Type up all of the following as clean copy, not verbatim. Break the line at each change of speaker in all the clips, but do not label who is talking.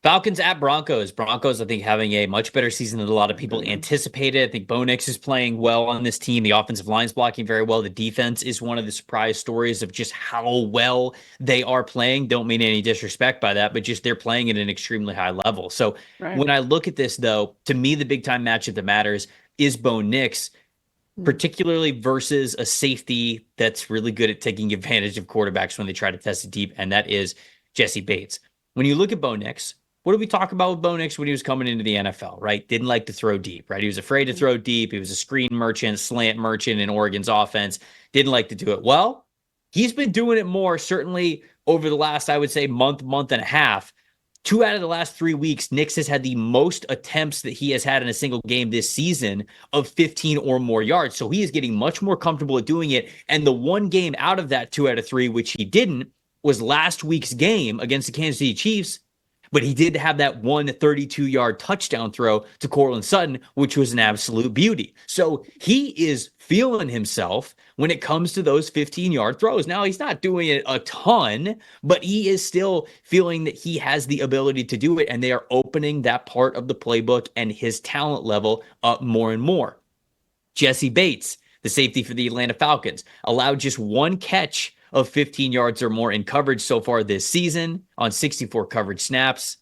Falcons at Broncos. Broncos, I think, having a much better season than a lot of people anticipated. I think Bo Nix is playing well on this team. The offensive line's blocking very well. The defense is one of the surprise stories of just how well they are playing. Don't mean any disrespect by that, but just they're playing at an extremely high level. So when I look at this, though, to me, the big time matchup that matters is Bo Nix, particularly versus a safety that's really good at taking advantage of quarterbacks when they try to test it deep, and that is Jessie Bates. When you look at Bo Nix, what did we talk about with Bo Nix when he was coming into the NFL, right? Didn't like to throw deep, right? He was afraid to throw deep. He was a screen merchant, slant merchant in Oregon's offense. Didn't like to do it. Well, he's been doing it more, certainly over the last, I would say, month and a half. 2 out of the last 3 weeks, Nix has had the most attempts that he has had in a single game this season of 15 or more yards. So he is getting much more comfortable at doing it. And the one game out of that 2 out of 3, which he didn't, was last week's game against the Kansas City Chiefs. But he did have that 132-yard touchdown throw to Courtland Sutton, which was an absolute beauty. So he is feeling himself when it comes to those 15-yard throws. Now, he's not doing it a ton, but he is still feeling that he has the ability to do it, and they are opening that part of the playbook and his talent level up more and more. Jessie Bates, the safety for the Atlanta Falcons, allowed just 1 catch of 15 yards or more in coverage so far this season on 64 coverage snaps,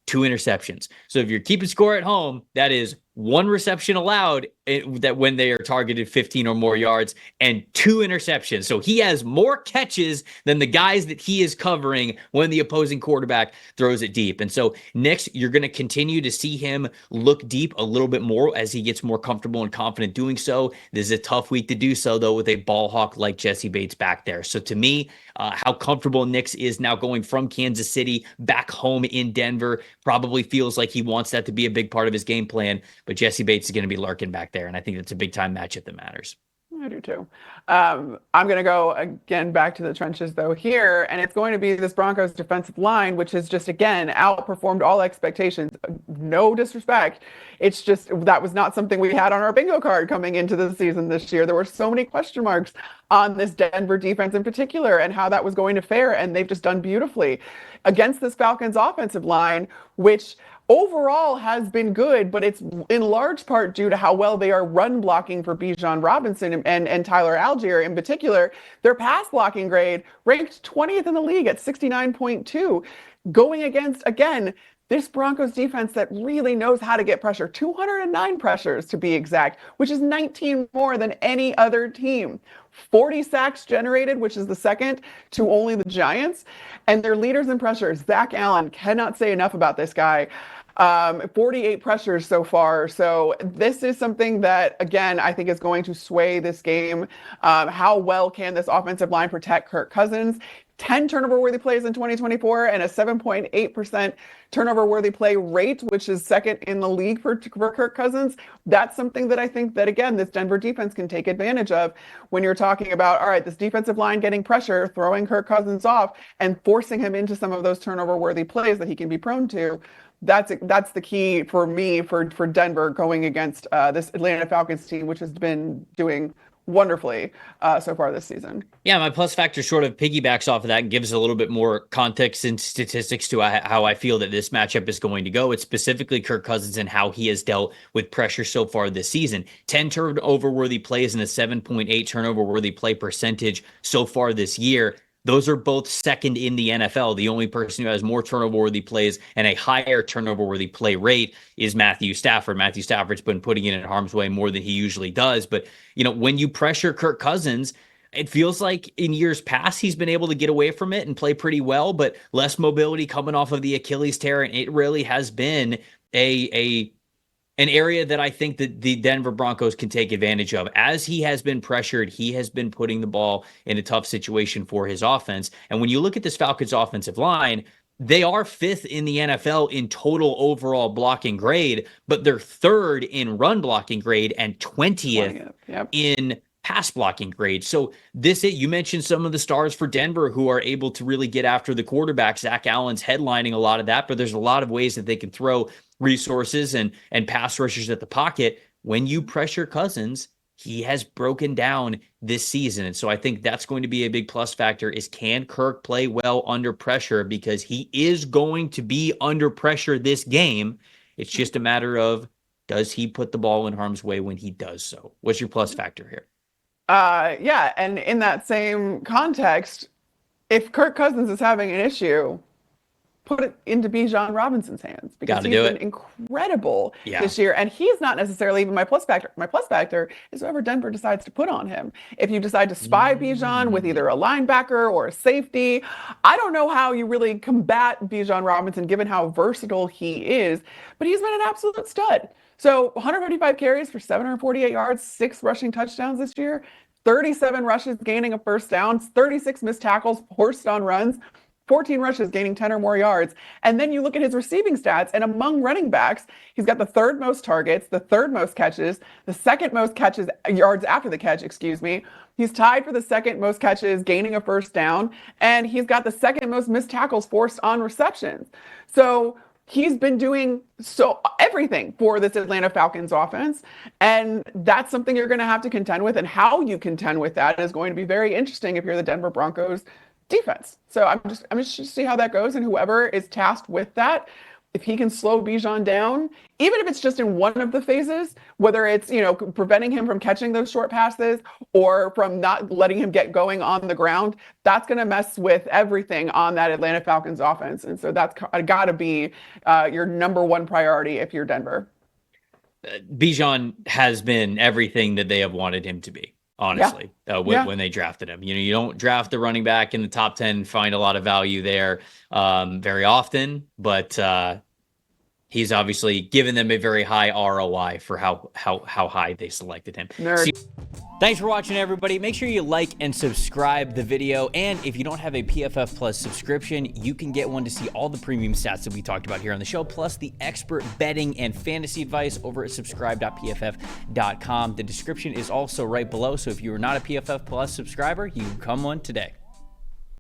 2 interceptions. So if you're keeping score at home, that is 1 reception allowed that when they are targeted 15 or more yards, and 2 interceptions. So he has more catches than the guys that he is covering when the opposing quarterback throws it deep. And so next, you're going to continue to see him look deep a little bit more as he gets more comfortable and confident doing so. This is a tough week to do so, though, with a ball hawk like Jessie Bates back there. So to me, how comfortable Nix is now going from Kansas City back home in Denver probably feels like he wants that to be a big part of his game plan. But Jessie Bates is going to be lurking back there, and I think that's a big-time matchup that matters.
I do too. I'm going to go again back to the trenches, though, here, and it's going to be this Broncos defensive line, which has just, again, outperformed all expectations. No disrespect. It's just that was not something we had on our bingo card coming into the season this year. There were so many question marks on this Denver defense in particular and how that was going to fare, and they've just done beautifully against this Falcons offensive line, which overall has been good, but it's in large part due to how well they are run blocking for Bijan Robinson and Tyler Algier in particular. Their pass blocking grade ranked 20th in the league at 69.2, going against, again, this Broncos defense that really knows how to get pressure. 209 pressures to be exact, which is 19 more than any other team. 40 sacks generated, which is the second to only the Giants. And their leaders in pressure, Zach Allen, cannot say enough about this guy. 48 pressures so far. So this is something that, again, I think is going to sway this game. How well can this offensive line protect Kirk Cousins? 10 turnover-worthy plays in 2024 and a 7.8% turnover-worthy play rate, which is second in the league for Kirk Cousins. That's something that I think that, again, this Denver defense can take advantage of when you're talking about, all right, this defensive line getting pressure, throwing Kirk Cousins off, and forcing him into some of those turnover-worthy plays that he can be prone to. That's the key for me for Denver going against this Atlanta Falcons team, which has been doing wonderfully so far this season.
Yeah, my plus factor sort of piggybacks off of that and gives a little bit more context and statistics to how I feel that this matchup is going to go. It's specifically Kirk Cousins and how he has dealt with pressure so far this season. 10 turnover-worthy plays and a 7.8 turnover-worthy play percentage so far this year. Those are both second in the NFL. The only person who has more turnover-worthy plays and a higher turnover-worthy play rate is Matthew Stafford. Matthew Stafford's been putting it in harm's way more than he usually does. But, when you pressure Kirk Cousins, it feels like in years past he's been able to get away from it and play pretty well, but less mobility coming off of the Achilles tear. And it really has been an area that I think that the Denver Broncos can take advantage of. As he has been pressured, he has been putting the ball in a tough situation for his offense. And when you look at this Falcons offensive line, they are 5th in the NFL in total overall blocking grade, but they're 3rd in run blocking grade and 20th in pass blocking grade. So you mentioned some of the stars for Denver who are able to really get after the quarterback. Zach Allen's headlining a lot of that, but there's a lot of ways that they can throw resources and pass rushers at the pocket. When you pressure Cousins, he has broken down this season. And so I think that's going to be a big plus factor is can Kirk play well under pressure, because he is going to be under pressure this game. It's just a matter of, does he put the ball in harm's way when he does so? What's your plus factor here?
Yeah, and in that same context, if Kirk Cousins is having an issue, put it into Bijan Robinson's hands, because he's been incredible this year. And he's not necessarily even my plus factor. My plus factor is whoever Denver decides to put on him. If you decide to spy Bijan with either a linebacker or a safety, I don't know how you really combat Bijan Robinson given how versatile he is, but he's been an absolute stud. So 155 carries for 748 yards, 6 rushing touchdowns this year, 37 rushes gaining a first down, 36 missed tackles, forced on runs, 14 rushes gaining 10 or more yards. And then you look at his receiving stats, and among running backs, he's got the 3rd most targets, the 3rd most catches, the 2nd most catches, yards after the catch, excuse me. He's tied for the 2nd most catches gaining a first down, and he's got the 2nd most missed tackles forced on receptions. So he's been doing everything for this Atlanta Falcons offense, and that's something you're going to have to contend with, and how you contend with that is going to be very interesting if you're the Denver Broncos defense. So I'm just to see how that goes, and whoever is tasked with that, if he can slow Bijan down, even if it's just in one of the phases, whether it's, preventing him from catching those short passes or from not letting him get going on the ground, that's going to mess with everything on that Atlanta Falcons offense. And so that's got to be your number one priority if you're Denver.
Bijan has been everything that they have wanted him to be. Honestly, when they drafted him, you don't draft the running back in the top 10, find a lot of value there very often, but he's obviously given them a very high ROI for how high they selected him. Thanks for watching, everybody. Make sure you like and subscribe the video. And if you don't have a PFF Plus subscription, you can get one to see all the premium stats that we talked about here on the show, plus the expert betting and fantasy advice over at subscribe.pff.com. The description is also right below. So if you are not a PFF Plus subscriber, you can become one today.